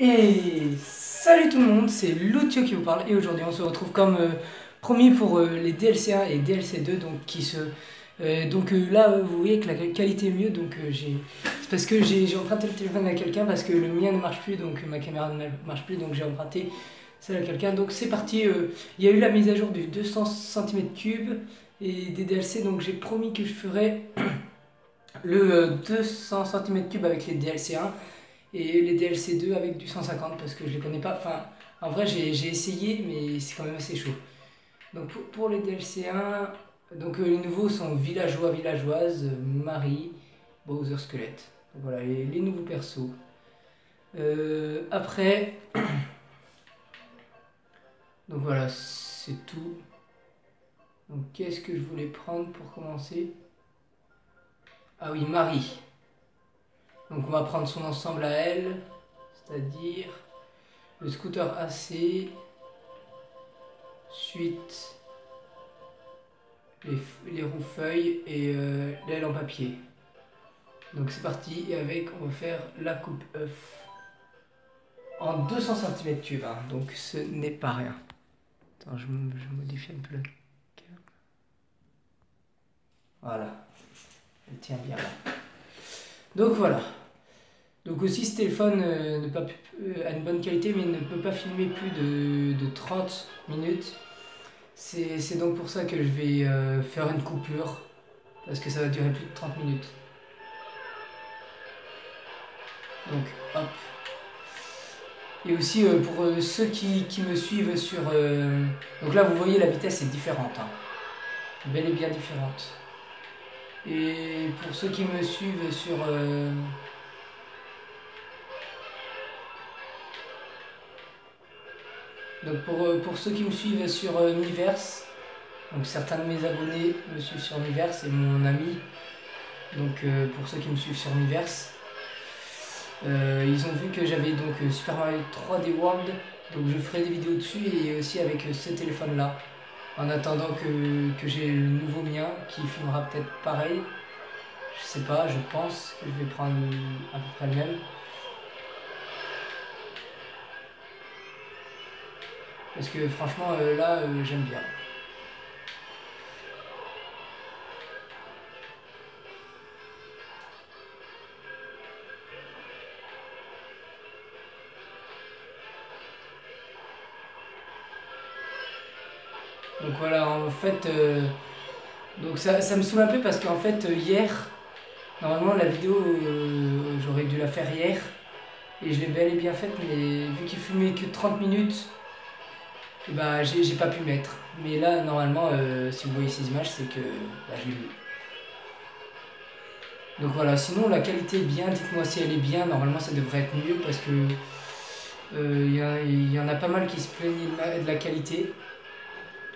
Et salut tout le monde, c'est Lucio qui vous parle et aujourd'hui on se retrouve comme promis pour les DLC 1 et DLC 2 donc là vous voyez que la qualité est mieux donc c'est parce que j'ai emprunté le téléphone à quelqu'un parce que le mien ne marche plus donc ma caméra ne marche plus donc j'ai emprunté celle à quelqu'un donc c'est parti. Il y a eu la mise à jour du 200 cm3 et des DLC donc j'ai promis que je ferais le 200 cm3 avec les DLC 1 et les DLC 2 avec du 150 parce que je les connais pas. Enfin, en vrai, j'ai essayé, mais c'est quand même assez chaud. Donc, pour les DLC 1, donc, les nouveaux sont Villageois, Villageoise, Marie, Bowser Squelette. Donc, voilà, les nouveaux persos. Après, donc voilà, c'est tout. Donc, qu'est-ce que je voulais prendre pour commencer? Ah oui, Marie. Donc, on va prendre son ensemble à elle, c'est-à-dire le scooter AC, suite les roues-feuilles et l'aile en papier. Donc c'est parti, et avec, on va faire la coupe œuf en 200 cm3, hein, donc ce n'est pas rien. Attends, je modifie un peu la carte. Voilà, elle tient bien là. Donc voilà. Donc aussi ce téléphone a une bonne qualité mais ne peut pas filmer plus de 30 minutes. C'est donc pour ça que je vais faire une coupure, parce que ça va durer plus de 30 minutes. Donc hop. Et aussi pour ceux qui me suivent sur... donc là vous voyez la vitesse est différente, hein. Bel et bien différente. Et pour ceux qui me suivent sur... donc pour ceux qui me suivent sur Miiverse, donc certains de mes abonnés me suivent sur Miiverse et mon ami, donc pour ceux qui me suivent sur Miiverse, ils ont vu que j'avais donc Super Mario 3D World, donc je ferai des vidéos dessus et aussi avec ce téléphone là, en attendant que j'ai le nouveau mien qui filmera peut-être pareil. Je sais pas, je pense que je vais prendre à peu près le même. Parce que franchement là j'aime bien. Donc voilà, en fait, donc ça me saoule un peu parce qu'en fait hier, normalement la vidéo j'aurais dû la faire hier et je l'ai bel et bien faite, mais vu qu'il filmait que 30 minutes, bah j'ai pas pu mettre. Mais là normalement si vous voyez ces images c'est que bah, j'ai vu. Donc voilà, sinon la qualité est bien, dites-moi si elle est bien, normalement ça devrait être mieux parce que y en a pas mal qui se plaignaient de la qualité.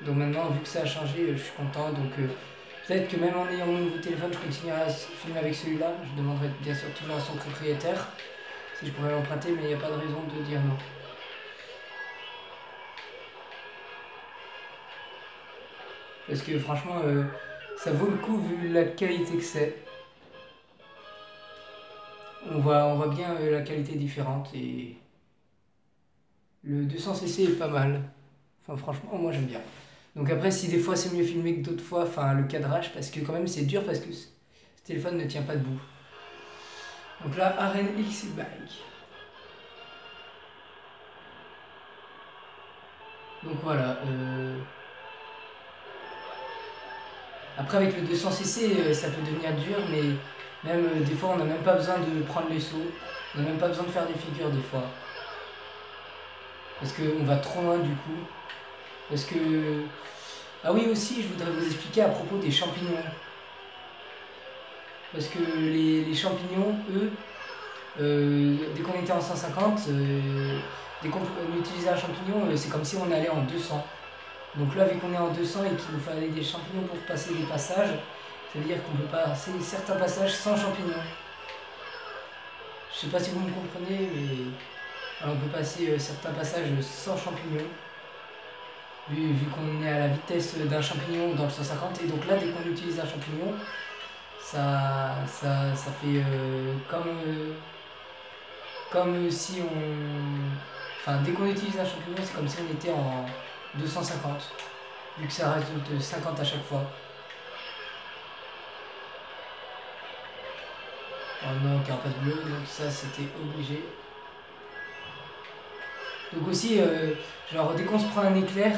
Donc maintenant vu que ça a changé, je suis content. Donc peut-être que même en ayant mon nouveau téléphone, je continuerai à filmer avec celui-là. Je demanderai bien sûr toujours à son propriétaire si je pourrais l'emprunter, mais il n'y a pas de raison de dire non. Parce que franchement, ça vaut le coup vu la qualité que c'est. On voit bien la qualité différente et le 200cc est pas mal. Enfin franchement, moi j'aime bien. Donc après, si des fois c'est mieux filmé que d'autres fois, enfin le cadrage, parce que quand même c'est dur parce que ce téléphone ne tient pas debout. Donc là, Arène X Bike. Donc voilà. Après avec le 200cc, ça peut devenir dur, mais même des fois on n'a même pas besoin de prendre les sauts. On n'a même pas besoin de faire des figures des fois. Parce qu'on va trop loin du coup. Parce que... Ah oui aussi, je voudrais vous expliquer à propos des champignons. Parce que les champignons, eux, dès qu'on était en 150, dès qu'on utilisait un champignon, c'est comme si on allait en 200. Donc là, vu qu'on est en 200 et qu'il nous fallait des champignons pour passer des passages, ça veut dire qu'on peut passer certains passages sans champignons. Je sais pas si vous me comprenez, mais alors, on peut passer certains passages sans champignons. Vu qu'on est à la vitesse d'un champignon dans le 150, et donc là, dès qu'on utilise un champignon, ça fait comme comme si on... Enfin, dès qu'on utilise un champignon, c'est comme si on était en 250, vu que ça rajoute 50 à chaque fois. Oh non, carapace bleue, donc ça c'était obligé. Donc aussi, genre dès qu'on se prend un éclair,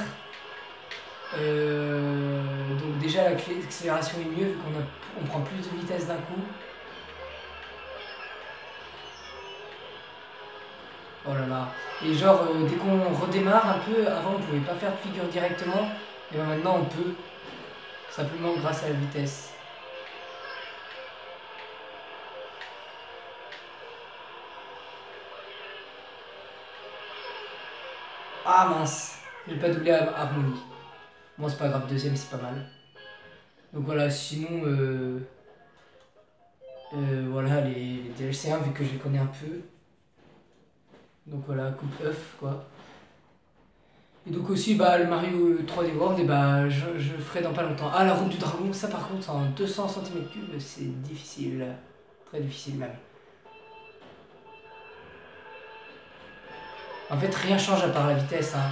donc déjà l'accélération est mieux vu qu'on prend plus de vitesse d'un coup. Oh là là. Et genre dès qu'on redémarre un peu, avant on pouvait pas faire de figure directement, et ben maintenant on peut, simplement grâce à la vitesse. Ah mince, j'ai pas doublé harmonie. Bon c'est pas grave, deuxième c'est pas mal. Donc voilà, sinon voilà les DLC 1 vu que je les connais un peu. Donc voilà, coupe œuf quoi. Et donc aussi bah, le Mario 3D World, et bah, je ferai dans pas longtemps. Ah la route du dragon, ça par contre en 200 cm3 c'est difficile, très difficile même. En fait rien change à part la vitesse. Hein.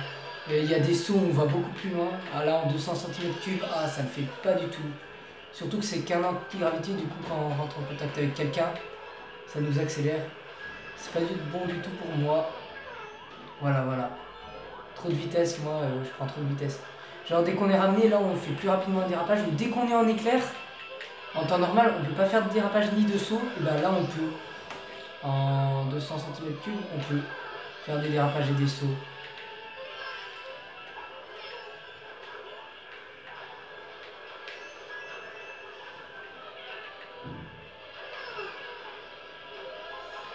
Il y a des sauts où on va beaucoup plus loin. Ah là en 200 cm3, ah ça ne fait pas du tout. Surtout que c'est qu'un anti-gravité, du coup quand on rentre en contact avec quelqu'un, ça nous accélère. C'est pas bon du tout pour moi. Voilà, voilà. Trop de vitesse, moi je prends trop de vitesse. Genre dès qu'on est ramené, là on fait plus rapidement un dérapage. Ou dès qu'on est en éclair, en temps normal, on peut pas faire de dérapage ni de saut. Et ben là on peut. En 200 cm3, on peut faire des dérapages et des sauts.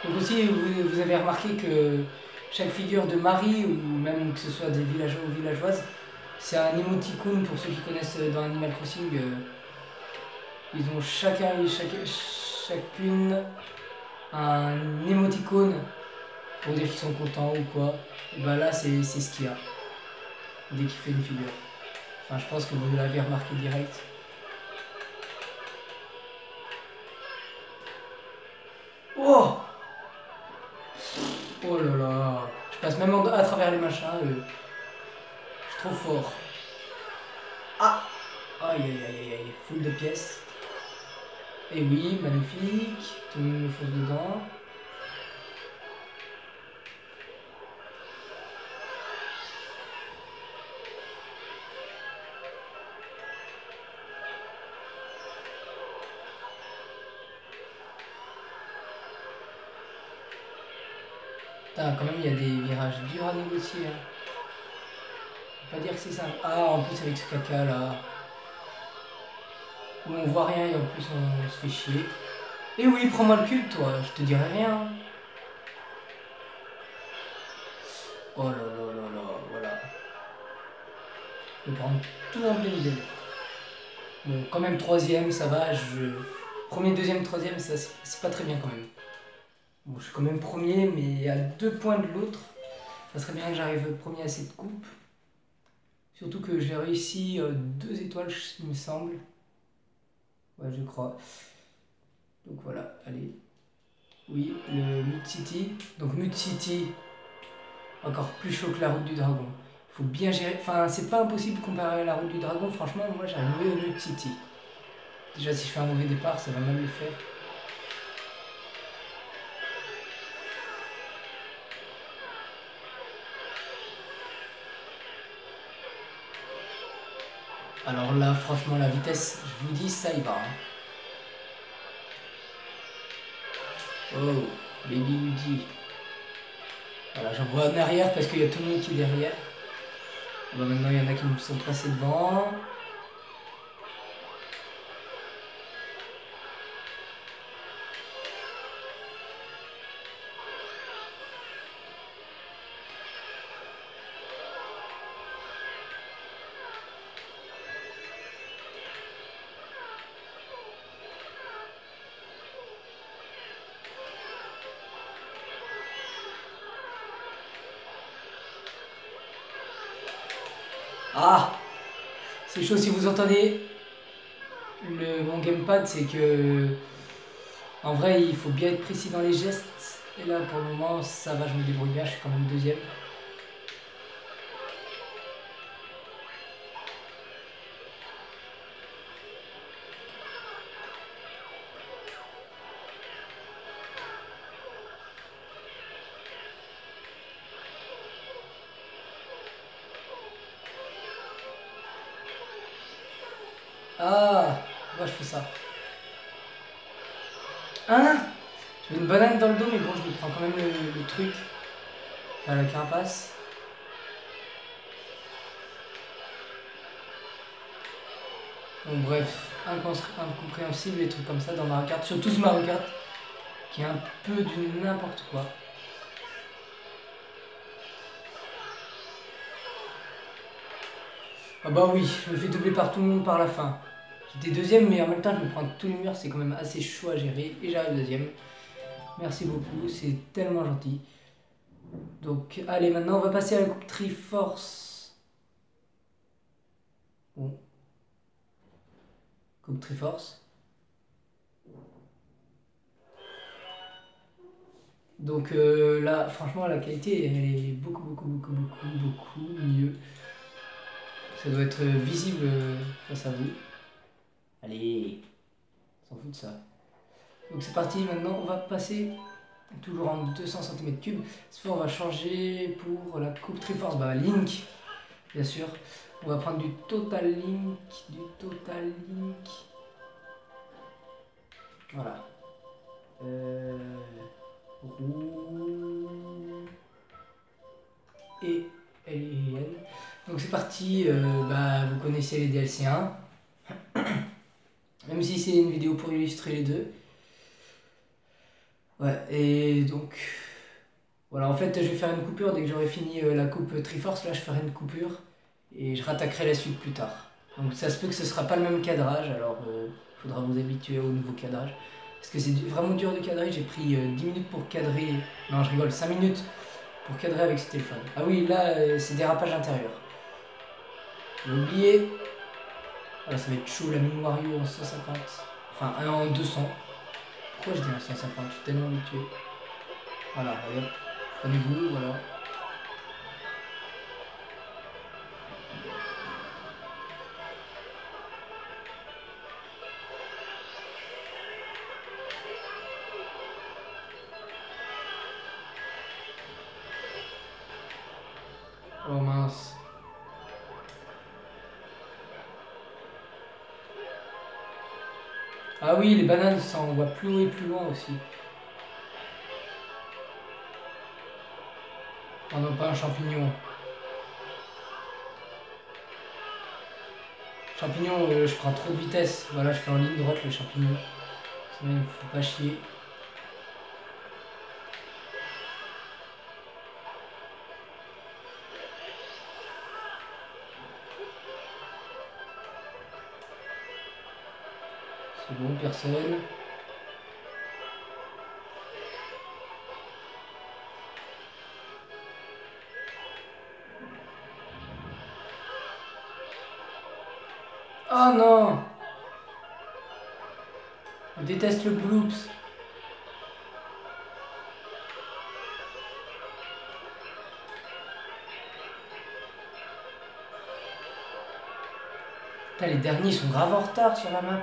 Donc aussi, vous avez remarqué que chaque figure de Marie, ou même que ce soit des villageois ou villageoises, c'est un émoticône pour ceux qui connaissent dans Animal Crossing. Ils ont chacune un émoticône pour dire qu'ils sont contents ou quoi. Et bah là, c'est ce qu'il y a dès qu'il fait une figure. Enfin, je pense que vous l'avez remarqué direct. Oh! Oh là là! Je passe même à travers les machins. Je suis trop fort. Ah! Aïe aïe aïe aïe, foule de pièces. Et oui, magnifique. Tout le monde me fonce dedans. Putain, quand même, il y a des virages durs à négocier. Hein. On va pas dire que c'est simple. Ah, en plus, avec ce caca là. Où on voit rien et en plus, on se fait chier. Et oui, prends-moi le cul, toi. Je te dirai rien. Oh là là là là, voilà. Je vais prendre tout en plein milieu. Bon, quand même, troisième, ça va. Premier, deuxième, troisième, c'est pas très bien quand même. Bon, je suis quand même premier, mais à 2 points de l'autre. Ça serait bien que j'arrive premier à cette coupe. Surtout que j'ai réussi 2 étoiles, il me semble. Ouais, je crois. Donc voilà, allez. Oui, le Mud City. Donc Mud City, encore plus chaud que la route du dragon. Il faut bien gérer. Enfin, c'est pas impossible de comparer à la route du dragon. Franchement, moi j'aime mieux Mud City. Déjà, si je fais un mauvais départ, ça va mal le faire. Alors là, franchement, la vitesse, je vous dis, ça y va. Hein. Oh, Baby Luigi. Voilà, j'en vois en arrière parce qu'il y a tout le monde qui est derrière. Bon, maintenant, il y en a qui me sont passés devant. Ah! C'est chaud si vous entendez mon gamepad, c'est que en vrai il faut bien être précis dans les gestes Et là, pour le moment, ça va, je me débrouille bien, je suis quand même deuxième. Ah, moi je fais ça. Hein? J'ai une banane dans le dos, mais bon, je lui prends quand même le truc. Enfin, la carapace. Bon, bref, incompréhensible, les trucs comme ça dans Mario Kart. Surtout ce Mario Kart, qui est un peu du n'importe quoi. Ah bah oui, je me fais doubler par tout le monde par la fin. J'étais deuxième, mais en même temps, je me prends tous les murs, c'est quand même assez chaud à gérer. Et j'arrive deuxième. Merci beaucoup, c'est tellement gentil. Donc, allez, maintenant, on va passer à la coupe Triforce. Bon. Coupe Triforce. Donc là, franchement, la qualité, elle est beaucoup mieux. Ça doit être visible face à vous. Allez, on s'en fout de ça. Donc c'est parti, maintenant on va passer toujours en 200 cm3. Cette fois on va changer pour la coupe Triforce, bah Link, bien sûr. On va prendre du Total Link, Voilà. Roux. Et elle. Donc c'est parti, bah, vous connaissez les DLC 1. Même si c'est une vidéo pour illustrer les deux. Ouais, et donc... Voilà, en fait, je vais faire une coupure dès que j'aurai fini la coupe Triforce. Là, je ferai une coupure et je rattaquerai la suite plus tard. Donc ça se peut que ce sera pas le même cadrage, alors il faudra vous habituer au nouveau cadrage. Parce que c'est vraiment dur de cadrer, j'ai pris 10 minutes pour cadrer... Non, je rigole, 5 minutes pour cadrer avec ce téléphone. Ah oui, là, c'est dérapage intérieur. J'ai oublié. Voilà, ça va être chaud, la mine Wario en 150. Enfin, en 200. Pourquoi je dis en 150? Je suis tellement habitué. Voilà, regarde. Prenez-vous, voilà. Oh mince. Ah oui, les bananes, ça on voit plus haut et plus loin aussi. Oh non, pas un champignon. Champignon, je prends trop de vitesse. Voilà, je fais en ligne droite le champignon. Sinon, il me faut pas chier. C'est bon, personne. Oh non! Je déteste le bloops. Putain, les derniers sont grave en retard sur la map.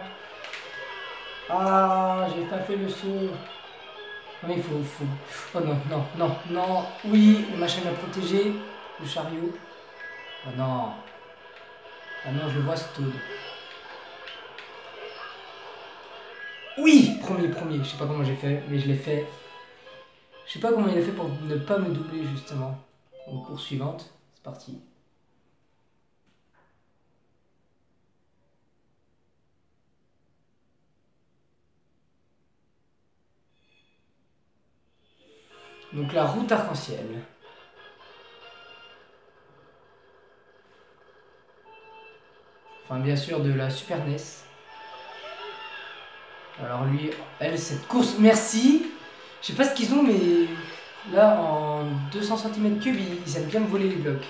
Ah, j'ai pas fait le saut. Non mais il faut... Oh non, non, non, non. Oui, le machin m'a protégé. Le chariot. Oh non. Ah non, je le vois, ce Toad. Oui, premier. Je sais pas comment j'ai fait, mais je l'ai fait. Je sais pas comment il a fait pour ne pas me doubler, justement. Donc, course suivante. C'est parti. Donc, la route arc-en-ciel. Enfin, bien sûr, de la Super NES. Alors, lui, elle, cette course... Merci. Je sais pas ce qu'ils ont, mais... Là, en 200 cm3, ils aiment bien me voler les blocs.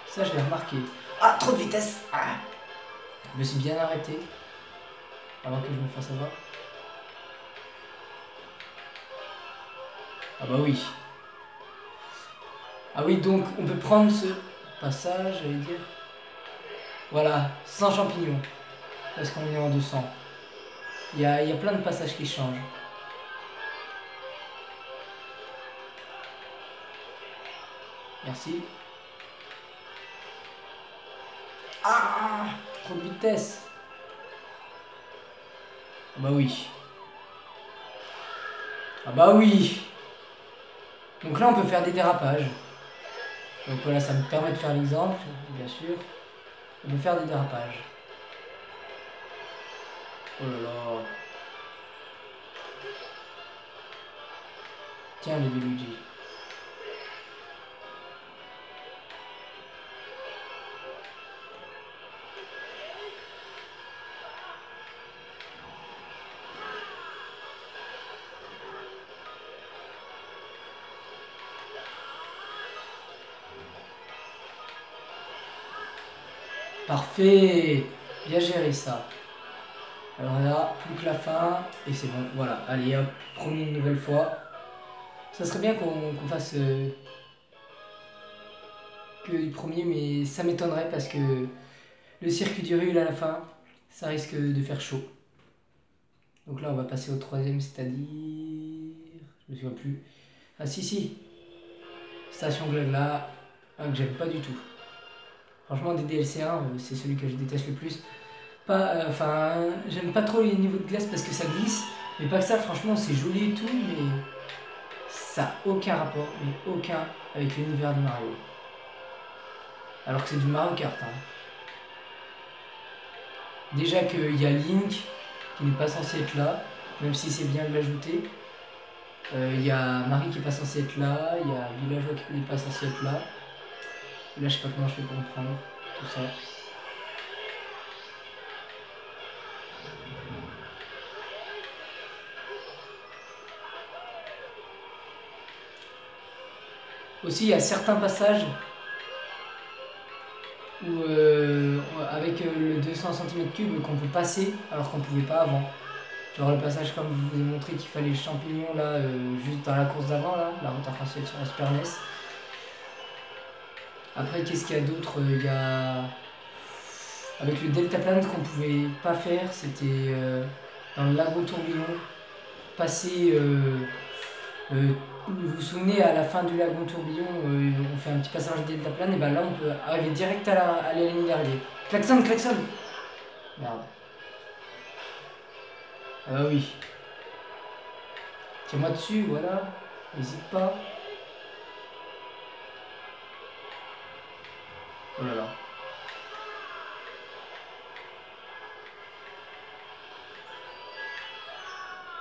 Ça, je l'ai remarqué. Ah, trop de vitesse. Ah. Je me suis bien arrêté. Avant que je me fasse avoir. Ah bah oui. Ah oui, donc on peut prendre ce passage, j'allais dire. Voilà, sans champignons. Parce qu'on est en 200. Il y a plein de passages qui changent. Merci. Ah, trop de vitesse. Ah bah oui. Ah bah oui. Donc là on peut faire des dérapages. Donc voilà, ça me permet de faire l'exemple, bien sûr. On peut faire des dérapages. Oh là là. Tiens les Luigi. Parfait. Bien géré ça. Alors là, plus que la fin, et c'est bon, voilà. Allez hop, promis une nouvelle fois. Ça serait bien qu'on fasse que le premier, mais ça m'étonnerait parce que le circuit du Rul à la fin, ça risque de faire chaud. Donc là, on va passer au troisième, c'est-à-dire... Je me souviens plus. Ah si, si. Station Glagla, que j'aime pas du tout. Franchement, des DLC 1, c'est celui que je déteste le plus. Enfin, j'aime pas trop les niveaux de glace parce que ça glisse. Mais pas que ça, franchement, c'est joli et tout, mais ça n'a aucun rapport, mais aucun, avec l'univers de Mario. Alors que c'est du Mario Kart. Hein. Déjà qu'il y a Link, qui n'est pas censé être là, même si c'est bien de l'ajouter. Il y a Marie qui n'est pas censé être là, il y a Villageois qui n'est pas censé être là. Et là, je sais pas comment je fais pour comprendre tout ça. Aussi, il y a certains passages où, avec le 200 cm3 qu'on peut passer alors qu'on ne pouvait pas avant. Genre le passage comme je vous ai montré qu'il fallait les champignons là, juste dans la course d'avant, là, la route arc-en-ciel sur la Super NES. Après, qu'est-ce qu'il y a d'autre? Il y a... Avec le deltaplane qu'on pouvait pas faire, c'était dans le lago tourbillon. Passer... vous vous souvenez, à la fin du lagon tourbillon, on fait un petit passage de deltaplane, et ben là on peut arriver direct à la ligne d'arrivée. Klaxon, klaxon! Merde. Ah bah oui. Tiens-moi dessus, voilà. N'hésite pas. Oh là là.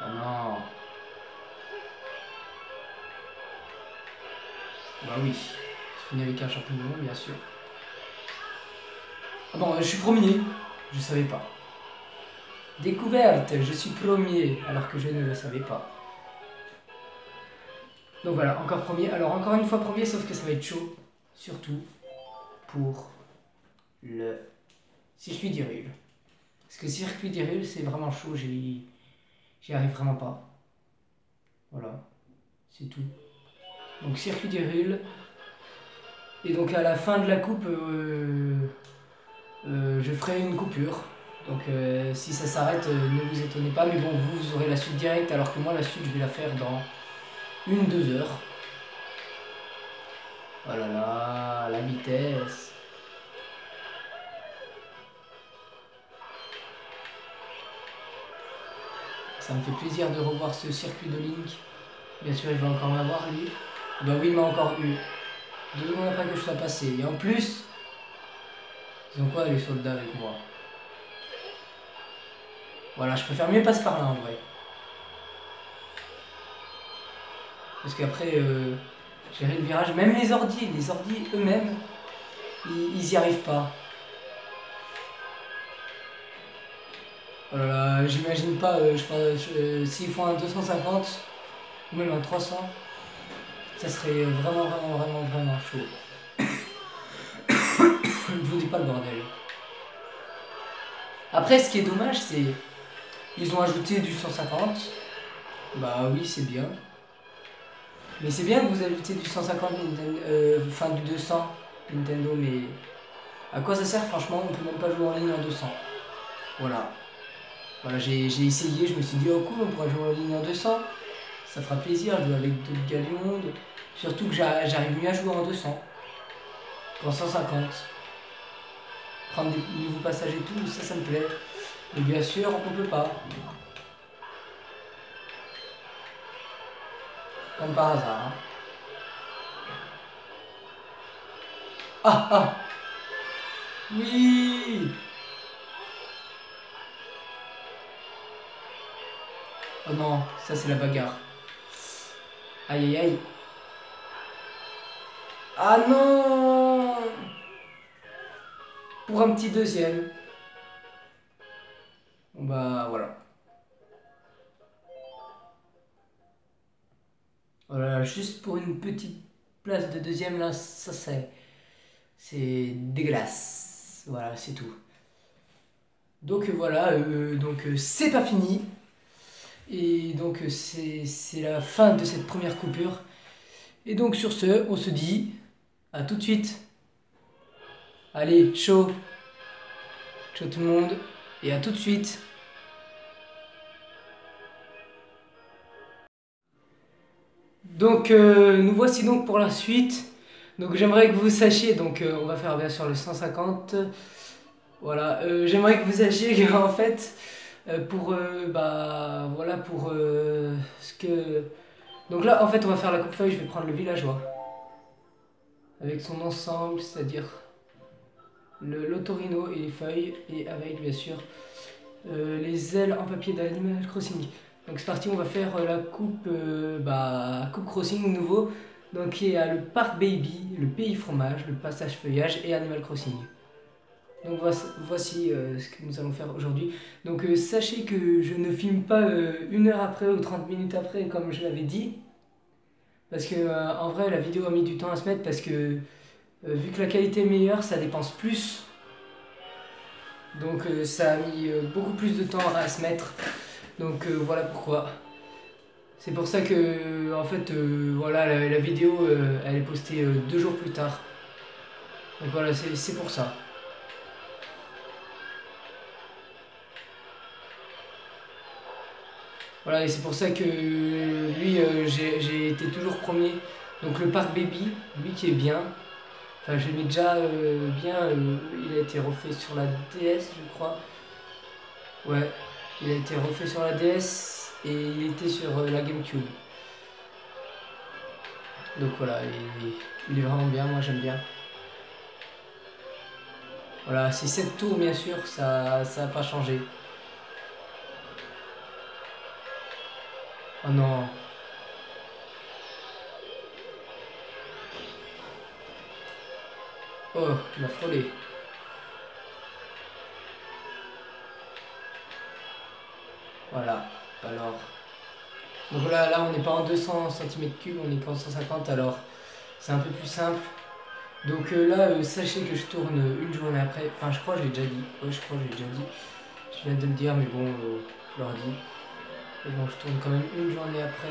Ah non. Bah oui. Je finis avec un champignon, bien sûr. Ah bon, je suis premier. Je savais pas. Découverte, je suis premier, alors que je ne le savais pas. Donc voilà, encore premier. Alors encore une fois premier, sauf que ça va être chaud. Surtout pour le circuit d'Hyrule. Parce que circuit d'Hyrule, c'est vraiment chaud, j'y arrive vraiment pas. Voilà, c'est tout. Donc circuit d'Hyrule. Et donc à la fin de la coupe, je ferai une coupure. Donc si ça s'arrête, ne vous étonnez pas. Mais bon, vous aurez la suite directe, alors que moi la suite, je vais la faire dans 1-2 heures. Oh là là, la vitesse. Ça me fait plaisir de revoir ce circuit de Link. Bien sûr, il va encore m'avoir lui. Bah oui, il m'a encore eu. 2 secondes après que je sois passé. Et en plus, ils ont quoi les soldats avec moi? Voilà, je préfère mieux passer par là en vrai. Parce qu'après, gérer le virage, même les ordis eux-mêmes, ils y arrivent pas. Oh là là, j'imagine pas, je pense, s'ils font un 250 ou même un 300, ça serait vraiment chaud. Je vous dis pas le bordel. Après, ce qui est dommage, c'est ils ont ajouté du 150. Bah oui, c'est bien. Mais c'est bien que vous ajoutez du 150 Nintendo, enfin du 200 Nintendo, mais à quoi ça sert franchement? On peut même pas jouer en ligne en 200. Voilà. Voilà, j'ai essayé, je me suis dit oh cool, on pourra jouer en ligne en 200. Ça fera plaisir de jouer avec d'autres gars du monde. Surtout que j'arrive mieux à jouer en 200 qu'en 150. Prendre des nouveaux passages et tout, ça me plaît. Mais bien sûr, on peut pas. Comme par hasard. Hein. Ah ah. Oui. Oh non, ça c'est la bagarre. Aïe aïe aïe. Ah non. Pour un petit deuxième. Bon bah voilà. Voilà, juste pour une petite place de deuxième là, ça c'est dégueulasse. Voilà, c'est tout. Donc voilà, c'est pas fini. Et donc c'est la fin de cette première coupure. Et donc sur ce, on se dit à tout de suite. Allez, chaud. Ciao tout le monde. Et à tout de suite. Donc nous voici donc pour la suite. Donc j'aimerais que vous sachiez, donc on va faire bien sûr le 150. Voilà, j'aimerais que vous sachiez qu'en fait, voilà, ce que... Donc là, en fait, on va faire la coupe-feuille, je vais prendre le villageois. Avec son ensemble, c'est-à-dire l'autorino et les feuilles, et avec, bien sûr, les ailes en papier d'Animal Crossing. Donc c'est parti, on va faire la coupe, coupe crossing nouveau. Donc il y a le parc baby, le pays fromage, le passage feuillage et Animal Crossing. Donc voici ce que nous allons faire aujourd'hui. Donc sachez que je ne filme pas 1 heure après ou 30 minutes après comme je l'avais dit. Parce que en vrai la vidéo a mis du temps à se mettre parce que vu que la qualité est meilleure ça dépense plus. Donc ça a mis beaucoup plus de temps à se mettre. Donc voilà pourquoi. C'est pour ça que en fait voilà la vidéo elle est postée 2 jours plus tard. Donc voilà c'est pour ça. Voilà, et c'est pour ça que lui, j'ai été toujours premier. Donc le parc baby, lui qui est bien. Enfin, je l'aimais déjà bien. Il a été refait sur la DS, je crois. Ouais, il a été refait sur la DS et il était sur la GameCube. Donc voilà, il est vraiment bien, moi j'aime bien. Voilà, c'est 7 tours bien sûr, ça n'a pas changé. Oh non. Oh, il m'a frôlé. Voilà, alors. Donc voilà, là on n'est pas en 200 cm3, on est qu'en 150, alors c'est un peu plus simple. Donc là, sachez que je tourne une journée après. Enfin, je crois que je l'ai déjà dit. Ouais, je crois que je l'ai déjà dit. Je viens de le dire, mais bon, je leur dis. Et bon, je tourne quand même une journée après.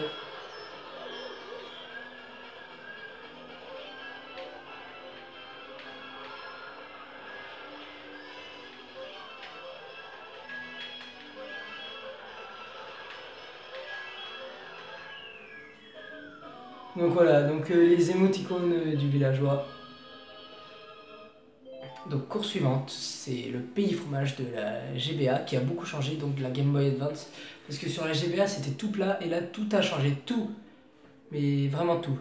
Donc voilà, donc les émoticônes du villageois. Donc course suivante, c'est le pays fromage de la GBA qui a beaucoup changé, donc de la Game Boy Advance. Parce que sur la GBA c'était tout plat et là tout a changé, tout. Mais vraiment tout.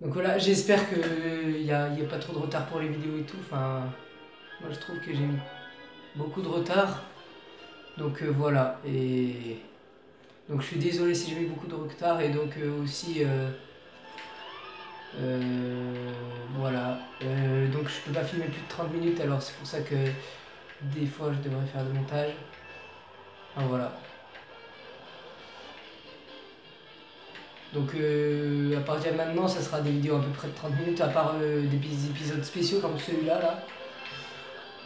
Donc voilà, j'espère qu'il n'y a pas trop de retard pour les vidéos et tout. Enfin, moi je trouve que j'ai mis beaucoup de retard. Donc voilà, et donc je suis désolé si j'ai mis beaucoup de retard et donc aussi voilà. Donc je peux pas filmer plus de 30 minutes alors c'est pour ça que des fois je devrais faire le montage. Enfin, voilà. Donc à partir de maintenant ça sera des vidéos à peu près de 30 minutes à part des épisodes spéciaux comme celui-là là.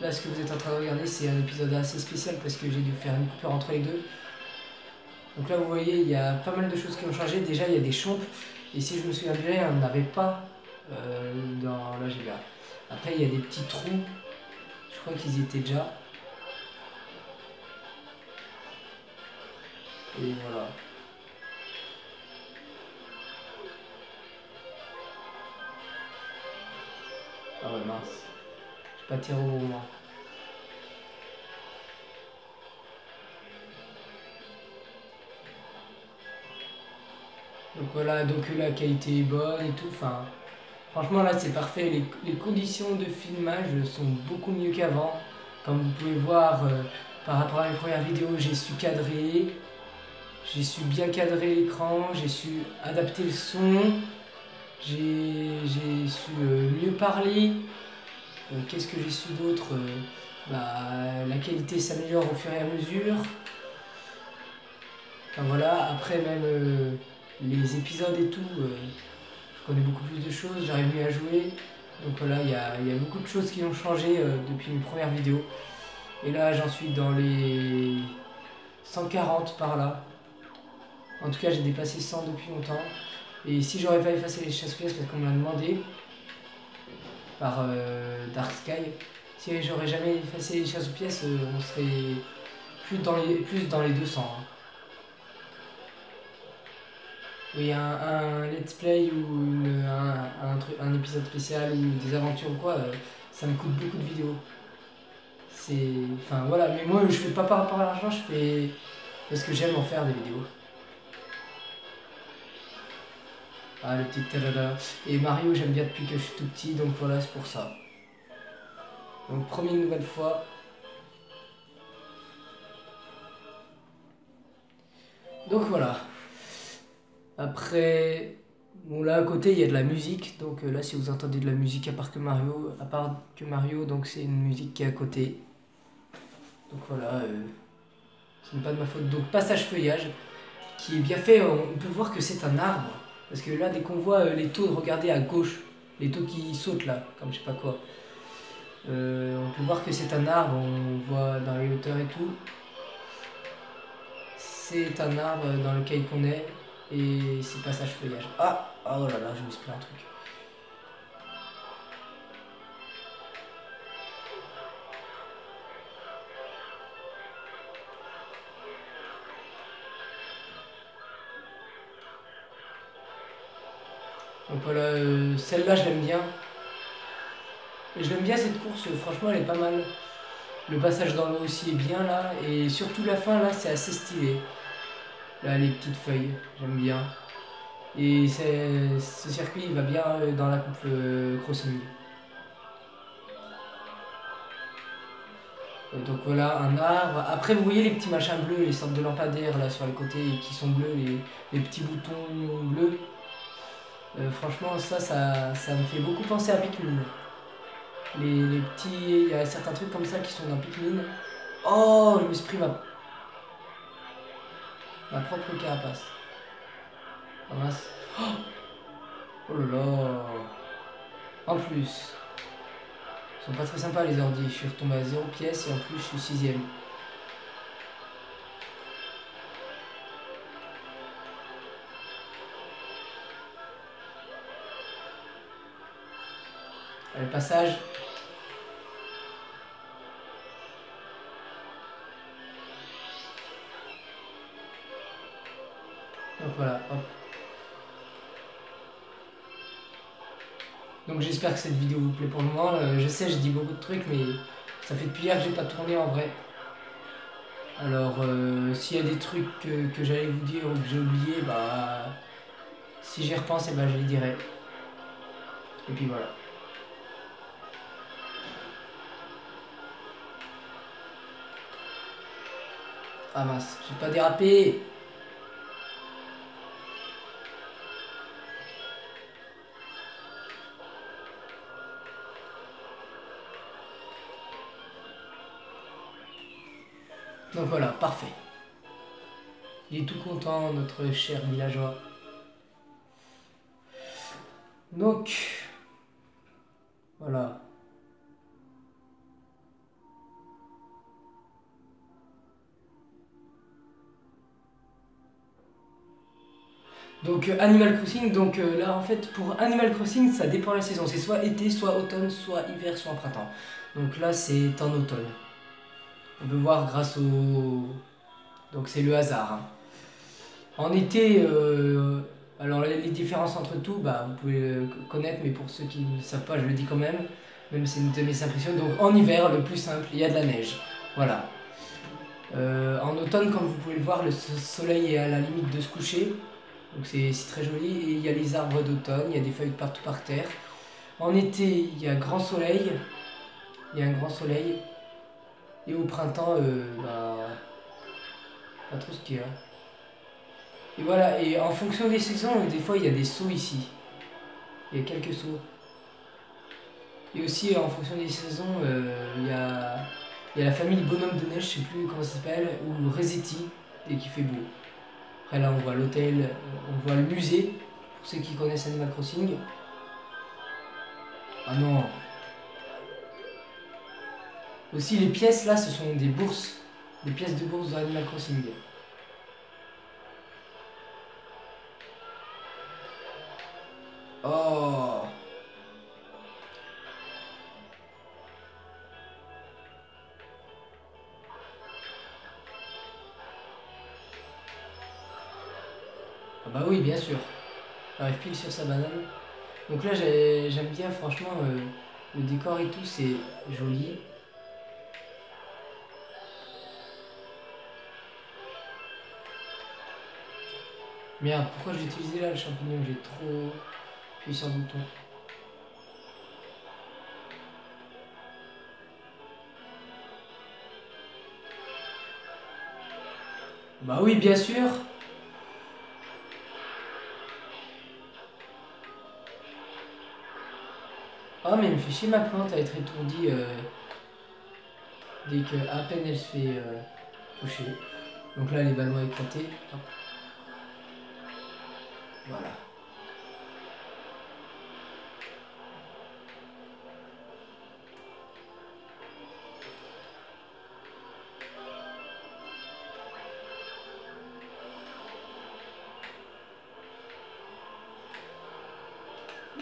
Là ce que vous êtes en train de regarder c'est un épisode assez spécial parce que j'ai dû faire une coupure entre les deux. Donc là vous voyez il y a pas mal de choses qui ont changé. Déjà il y a des chompes. Et si je me souviens bien, on n'avait pas dans la GBA. Après, il y a des petits trous. Je crois qu'ils y étaient déjà. Et voilà. Ah ouais, mince. J'ai pas tiré au bon moment. Donc voilà, donc la qualité est bonne et tout. Enfin, franchement, là, c'est parfait. Les conditions de filmage sont beaucoup mieux qu'avant. Comme vous pouvez voir, par rapport à mes premières vidéos, j'ai su cadrer. J'ai su bien cadrer l'écran. J'ai su adapter le son. J'ai su mieux parler. Qu'est-ce que j'ai su d'autre la qualité s'améliore au fur et à mesure. Enfin voilà, après même les épisodes et tout, je connais beaucoup plus de choses, j'arrive mieux à jouer. Donc voilà, il y a beaucoup de choses qui ont changé depuis mes premières vidéos. Et là, j'en suis dans les 140 par là. En tout cas, j'ai dépassé 100 depuis longtemps. Et si j'aurais pas effacé les chasse-pièces parce qu'on me l'a demandé par Dark Sky, si j'aurais jamais effacé les chasse-pièces, on serait plus dans les 200. Hein. Oui, un let's play ou un épisode spécial ou des aventures ou quoi, ça me coûte beaucoup de vidéos. C'est. Enfin voilà, mais moi je fais pas par rapport à l'argent, je fais parce que j'aime en faire des vidéos. Ah, le petit Tajada. Et Mario, j'aime bien depuis que je suis tout petit, donc voilà, c'est pour ça. Donc, première nouvelle fois. Donc voilà. Après, bon là à côté il y a de la musique, donc là si vous entendez de la musique à part que Mario, donc c'est une musique qui est à côté. Donc voilà, ce n'est pas de ma faute. Donc passage feuillage, qui est bien fait, on peut voir que c'est un arbre. Parce que là dès qu'on voit les taux, regardez à gauche, les taux qui sautent là, comme je sais pas quoi. On peut voir que c'est un arbre, on voit dans les hauteurs et tout. C'est un arbre dans lequel on est, et c'est passage feuillage. Ah, oh là là, je me suis pris un truc. Donc voilà, celle-là je l'aime bien. Et je l'aime bien cette course, franchement elle est pas mal. Le passage dans l'eau aussi est bien là, et surtout la fin là c'est assez stylé. Là les petites feuilles, j'aime bien. Et ce circuit il va bien dans la coupe crossing. Donc voilà un arbre. Après vous voyez les petits machins bleus, les sortes de lampadaires là sur les côtés qui sont bleus, les petits boutons bleus. Franchement ça me fait beaucoup penser à Pikmin. Les petits. Il y a certains trucs comme ça qui sont dans Pikmin. Oh, je me suis pris ma propre carapace. Ah mince. Oh là là. En plus. Ils sont pas très sympas les ordi. Je suis retombé à 0 pièce et en plus je suis 6ème. Allez, passage. Donc voilà, hop. Donc j'espère que cette vidéo vous plaît pour le moment. Je sais, je dis beaucoup de trucs, mais ça fait depuis hier que j'ai pas tourné en vrai. Alors, s'il y a des trucs que j'allais vous dire ou que j'ai oublié, bah. Si j'y repense, eh ben, je les dirai. Et puis voilà. Ah mince, j'ai pas dérapé. Donc voilà, parfait. Il est tout content, notre cher villageois. Donc, voilà. Donc Animal Crossing, donc là en fait pour Animal Crossing ça dépend de la saison, c'est soit été, soit automne, soit hiver, soit printemps. Donc là c'est en automne. On peut voir grâce au... Donc c'est le hasard. Hein. En été, alors les différences entre tout, bah, vous pouvez connaître, mais pour ceux qui ne savent pas, je le dis quand même si c'est une de mes impressions. Donc en hiver, le plus simple, il y a de la neige. Voilà. En automne, comme vous pouvez le voir, le soleil est à la limite de se coucher. Donc c'est très joli. Et il y a les arbres d'automne, il y a des feuilles partout par terre. En été, il y a grand soleil. Il y a un grand soleil. Et au printemps, bah, pas trop ce qu'il y a. Et voilà, et en fonction des saisons, des fois il y a des sauts ici. Il y a quelques sauts. Et aussi en fonction des saisons, il y a la famille Bonhomme de Neige, je sais plus comment ça s'appelle, ou Resetti, dès qu'il fait beau. Après là on voit l'hôtel, on voit le musée, pour ceux qui connaissent Animal Crossing. Ah non. Aussi les pièces là, ce sont des bourses, des pièces de bourse d'Animal Crossing. Oh. Ah bah oui, bien sûr. J'arrive pile sur sa banane. Donc là, j'aime bien, franchement, le décor et tout, c'est joli. Merde, pourquoi j'ai utilisé là le champignon? J'ai trop appuyé sur le bouton. Bah oui, bien sûr. Ah, mais il me fait chier ma plante à être étourdie dès que à peine elle se fait toucher. Donc là, les ballons éclatés. Hop. Voilà.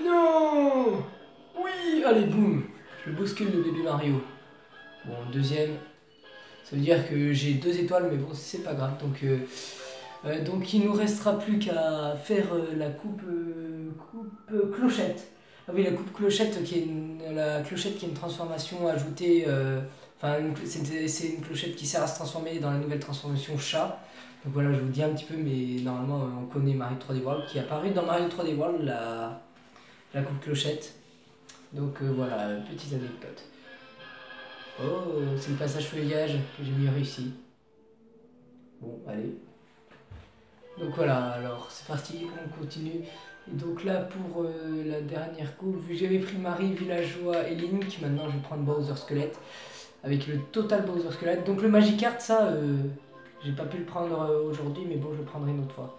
Non. Oui, allez, boum. Je bouscule le bébé Mario. Bon, deuxième. Ça veut dire que j'ai 2 étoiles, mais bon, c'est pas grave. Donc il nous restera plus qu'à faire la coupe clochette. Ah oui, la coupe clochette la clochette qui est une transformation ajoutée. Enfin, c'est une clochette qui sert à se transformer dans la nouvelle transformation chat. Donc voilà, je vous dis un petit peu, mais normalement on connaît Mario 3D World qui est apparu dans Mario 3D World la coupe clochette. Donc voilà, petite anecdote. Oh, c'est le passage feuillage que j'ai mieux réussi. Bon, allez. Donc voilà, alors c'est parti, on continue. Et donc là, pour la dernière coupe, vu que j'avais pris Marie, Villageois et Link, maintenant je vais prendre Bowser Squelette. Avec le total Bowser Squelette. Donc le Magikarp, ça, j'ai pas pu le prendre aujourd'hui, mais bon, je le prendrai une autre fois.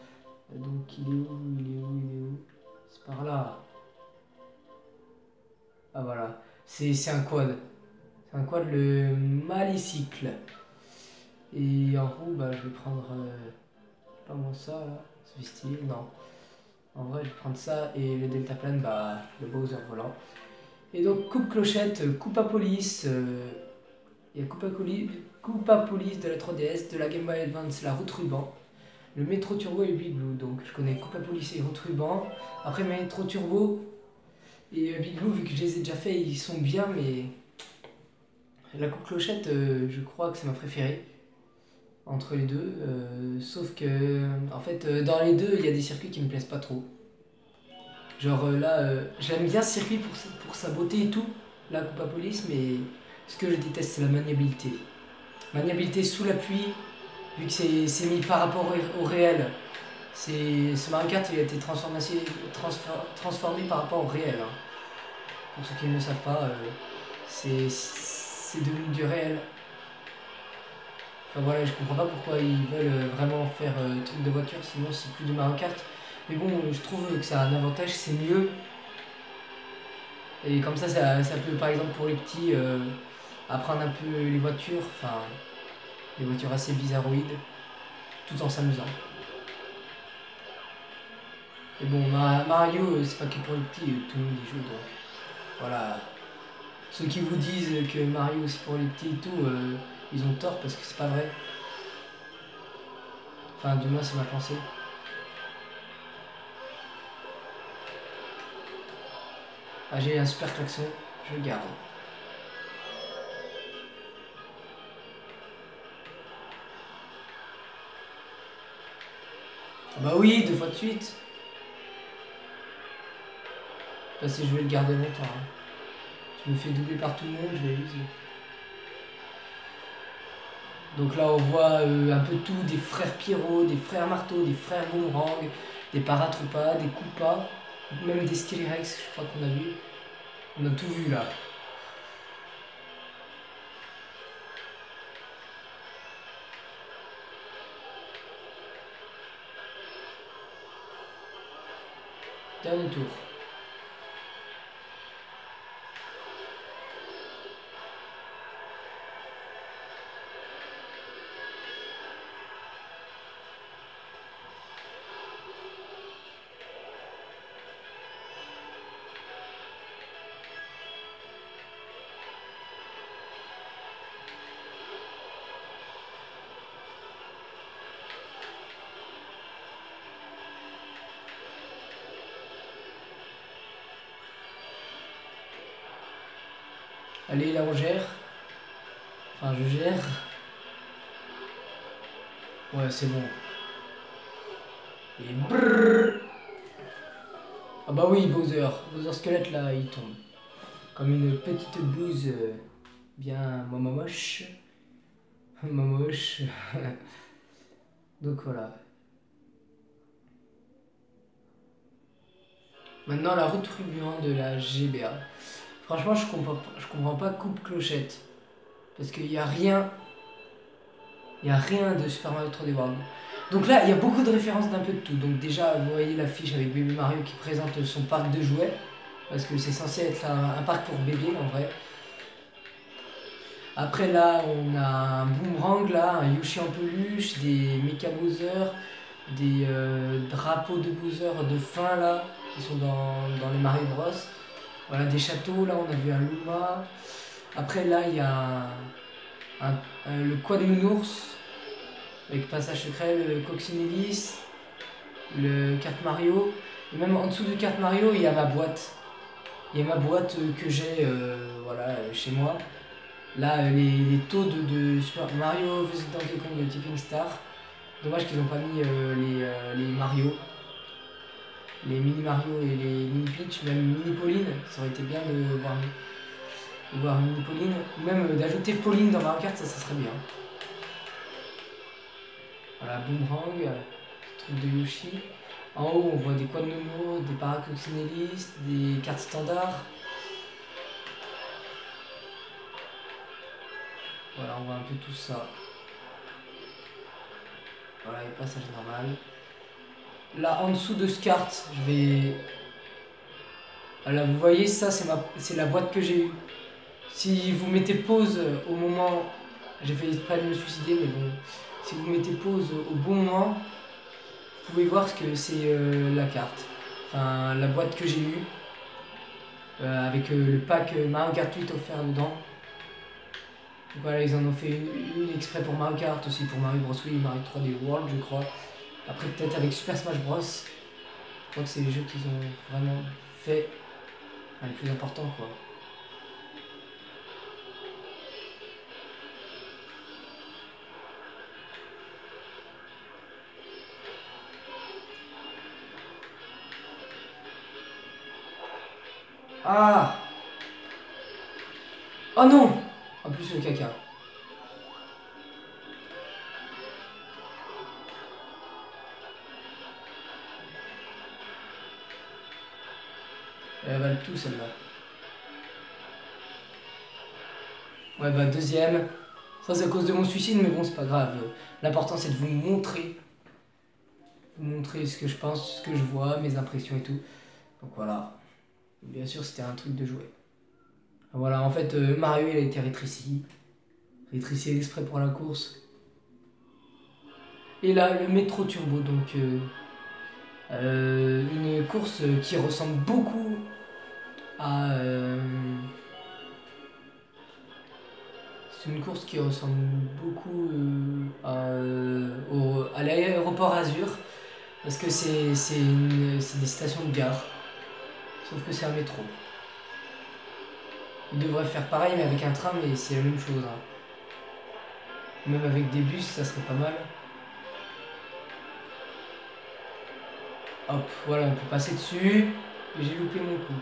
Donc il est où? Il est où? Il est où? C'est par là. Ah voilà, c'est un quad. C'est un quad, le Malécycle. Et en roue, bah, je vais prendre... pas moi ça, là. Ça fait stylé, non. En vrai, je vais prendre ça et le deltaplane, bah, le Bowser volant. Et donc, coupe clochette, coupe à police. Il y a coupe à police de la 3DS, de la Game Boy Advance, la route ruban. Le Métro Turbo et Big Blue. Donc, je connais coupe à police et route ruban. Après, Métro Turbo et Big Blue, vu que je les ai déjà fait, ils sont bien, mais la coupe clochette, je crois que c'est ma préférée entre les deux. Sauf que, en fait, dans les deux, il y a des circuits qui me plaisent pas trop. Genre là, j'aime bien ce circuit pour sa beauté et tout, la coupe à police, mais ce que je déteste, c'est la maniabilité. Maniabilité sous la pluie, vu que c'est mis par rapport au réel. Ce Mario Kart, il a été transformé par rapport au réel. Hein. Pour ceux qui ne le savent pas, c'est devenu du réel. Enfin voilà, je comprends pas pourquoi ils veulent vraiment faire truc de voiture, sinon c'est plus de Mario Kart. Mais bon, je trouve que ça a un avantage, c'est mieux. Et comme ça peut, par exemple, pour les petits, apprendre un peu les voitures, enfin, les voitures assez bizarroïdes, tout en s'amusant. Mais bon, Mario, c'est pas que pour les petits, tout le monde y joue, donc voilà. Ceux qui vous disent que Mario c'est pour les petits et tout, ils ont tort parce que c'est pas vrai. Enfin, du moins, c'est ma pensée. Ah, j'ai un super klaxon, je le garde. Bah oui, 2 fois de suite. Parce que je vais le garder longtemps. Hein. Je me fais doubler par tout le monde, je vais l'utiliser. Donc là, on voit un peu tout, des frères Pyro, des frères Marteau, des frères Boomerang, des Paratroopas, des Koopas, même des Skelerex, je crois qu'on a vu. On a tout vu là. Dernier tour. Allez, là on gère. Enfin, je gère. Ouais, c'est bon. Et brrr. Ah bah oui, Bowser. Bowser squelette là, il tombe. Comme une petite bouse bien moche. Moche. Donc voilà. Maintenant la route ruban de la GBA. Franchement, je comprends pas coupe clochette. Parce qu'il n'y a rien. Il n'y a rien de Super Mario 3D World. Donc là, il y a beaucoup de références d'un peu de tout. Donc déjà, vous voyez l'affiche avec Bébé Mario qui présente son parc de jouets. Parce que c'est censé être un parc pour bébés en vrai. Après là, on a un Boomerang là, un Yoshi en peluche, des Mecha Bowser, des drapeaux de Bowser de fin là, qui sont dans les Mario Bros. Voilà, des châteaux, là on a vu un Luma. Après là, il y a le Quad Nounours, avec passage secret, le Coccinellis, le carte Mario. Et même en dessous de carte Mario, il y a ma boîte. Il y a ma boîte que j'ai voilà, chez moi. Là, les taux de Super Mario vs Donkey Kong Tipping Star. Dommage qu'ils n'ont pas mis les Mario. Les mini Mario et les mini Peach, même mini Pauline. Ça aurait été bien de voir mini Pauline. Ou même d'ajouter Pauline dans Mario Kart, ça serait bien. Voilà, Boomerang, truc de Yoshi. En haut, on voit des Quad Nono, des Paracoccinellis, des cartes standards. Voilà, on voit un peu tout ça. Voilà, les passages normal. Là, en dessous de ce carte, je vais... Voilà, vous voyez, ça, c'est la boîte que j'ai eue. Si vous mettez pause au moment... J'ai failli pas me suicider, mais bon... Si vous mettez pause au bon moment, vous pouvez voir ce que c'est la carte. Enfin, la boîte que j'ai eue. Avec le pack Mario Kart 8 offert dedans. Donc voilà, ils en ont fait une exprès pour Mario Kart, aussi pour Mario Bros. Wii, Mario 3D World, je crois. Après, peut-être avec Super Smash Bros. Je crois que c'est les jeux qu'ils ont vraiment fait, enfin, les plus importants, quoi. Ah! Oh non! En plus, le caca. Elle avale tout, celle-là. Ouais, bah, deuxième. Ça, c'est à cause de mon suicide, mais bon, c'est pas grave. L'important, c'est de vous montrer. Vous montrer ce que je pense, ce que je vois, mes impressions et tout. Donc voilà. Bien sûr, c'était un truc de jouet. Voilà, en fait, Mario, il a été rétréci. Rétréci exprès pour la course. Et là, le métro turbo, donc Une course qui ressemble beaucoup à... c'est une course qui ressemble beaucoup à l'aéroport Azur. Parce que c'est des stations de gare. Sauf que c'est un métro. Ils devraient faire pareil mais avec un train, mais c'est la même chose. Hein. Même avec des bus, ça serait pas mal. Hop, voilà, on peut passer dessus. Et j'ai loupé mon coup.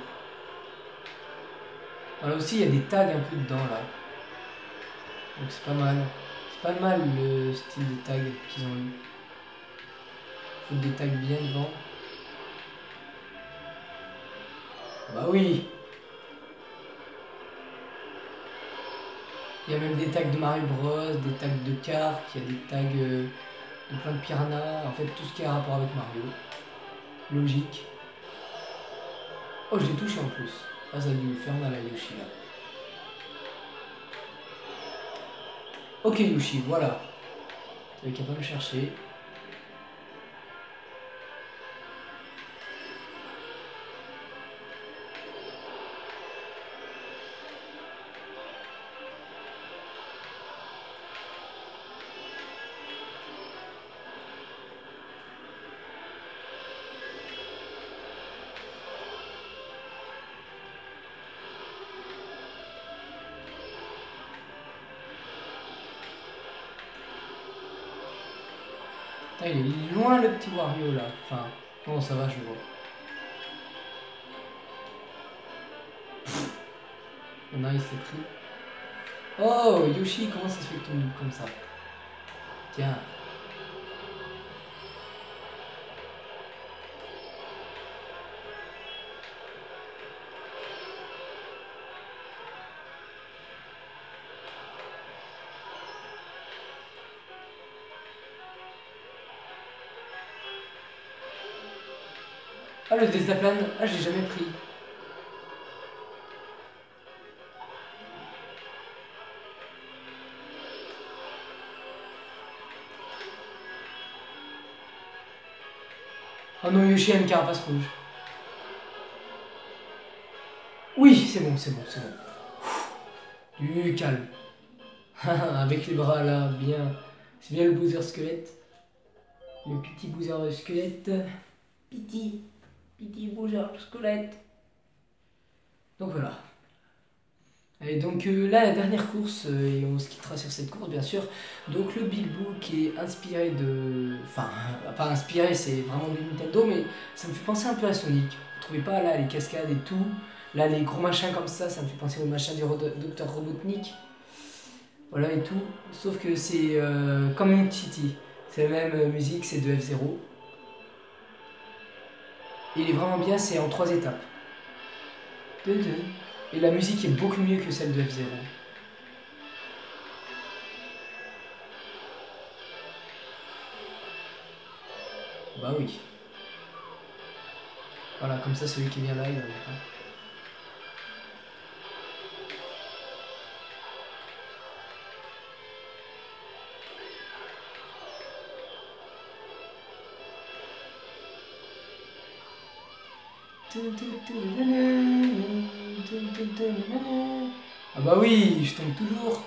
Voilà aussi, il y a des tags un peu dedans là. Donc c'est pas mal. C'est pas mal le style de tag qu'ils ont eu. Faut des tags bien devant. Bah oui. Il y a même des tags de Mario Bros, des tags de cartes, il y a des tags de plein de piranhas. En fait, tout ce qui a rapport avec Mario. Logique. Oh, je l'ai touché en plus. Ah, ça a dû me faire mal à Yoshi là. Ok Yoshi, voilà. T'avais qu'à pas me chercher. Putain, il est loin le petit Wario là. Enfin, non, ça va, je le vois. On a, il s'est pris. Oh, Yoshi, comment ça se fait que tu me doubles comme ça? Tiens. Ah, le Deltaplane. Ah, je l'ai jamais pris. Oh non, Yoshi a une carapace rouge. Oui, c'est bon, c'est bon, c'est bon. Du calme. Avec les bras là, bien. C'est bien le Bowser squelette. Le petit Bowser squelette. Petit Bowser squelette. Donc voilà. Et donc là, la dernière course, et on se quittera sur cette course bien sûr. Donc le Big Boo qui est inspiré de... Enfin, pas inspiré, c'est vraiment du Nintendo, mais ça me fait penser un peu à Sonic. Vous trouvez pas là les cascades et tout? Là les gros machins comme ça me fait penser au machin du Docteur Robotnik. Voilà et tout. Sauf que c'est comme une City. C'est la même musique, c'est de F-Zero. Et il est vraiment bien, c'est en 3 étapes. Et la musique est beaucoup mieux que celle de F-Zero. Bah oui. Voilà, comme ça celui qui vient là, il va pas. Ah bah oui, je tombe toujours.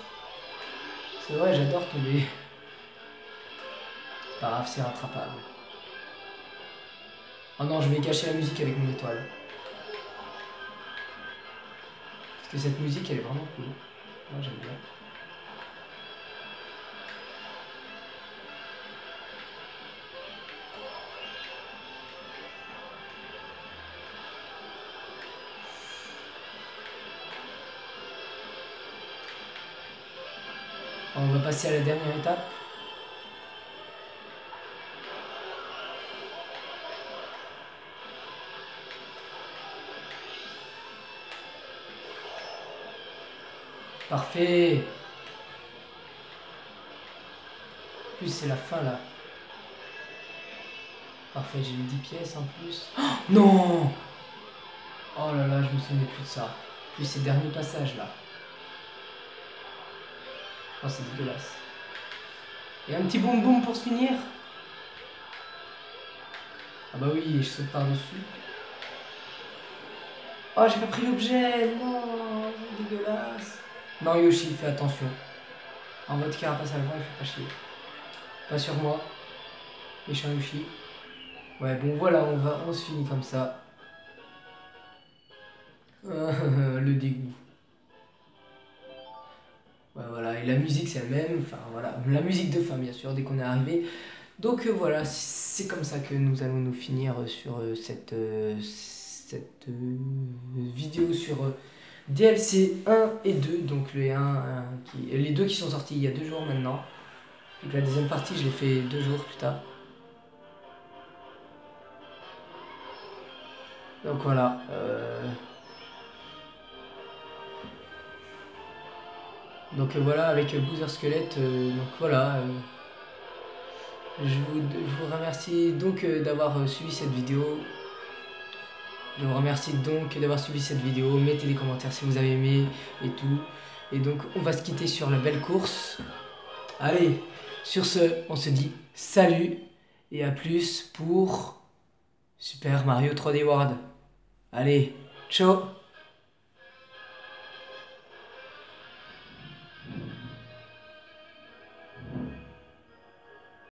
C'est vrai, j'adore tomber. C'est pas grave, c'est rattrapable. Oh non, je vais cacher la musique avec mon étoile. Parce que cette musique, elle est vraiment cool. Moi, j'aime bien. On va passer à la dernière étape. Parfait. En plus, c'est la fin là. Parfait, j'ai eu 10 pièces en plus. Oh, non! Oh là là, je me souviens plus de ça. En plus, ces derniers passages là. Oh, c'est dégueulasse. Et un petit boum boum pour se finir. Ah bah oui, je saute par-dessus. Oh, j'ai pas pris l'objet. Non, c'est dégueulasse. Non, Yoshi, fais attention. En mode carapace à l'avant, il fait pas chier. Pas sur moi. Méchant Yoshi. Ouais, bon voilà, on se finit comme ça. Le dégoût. Ouais, voilà, et la musique c'est la même, enfin voilà, la musique de fin bien sûr, dès qu'on est arrivé. Donc voilà, c'est comme ça que nous allons nous finir sur cette vidéo sur DLC 1 et 2. Donc les deux qui sont sortis il y a 2 jours maintenant. Donc la deuxième partie, je l'ai fait 2 jours plus tard. Donc voilà. Donc voilà, avec Boozer Squelette, donc voilà. Je vous remercie donc d'avoir suivi cette vidéo. Je vous remercie donc d'avoir suivi cette vidéo. Mettez des commentaires si vous avez aimé et tout. Et donc on va se quitter sur la belle course. Allez, sur ce, on se dit salut et à plus pour Super Mario 3D World. Allez, ciao!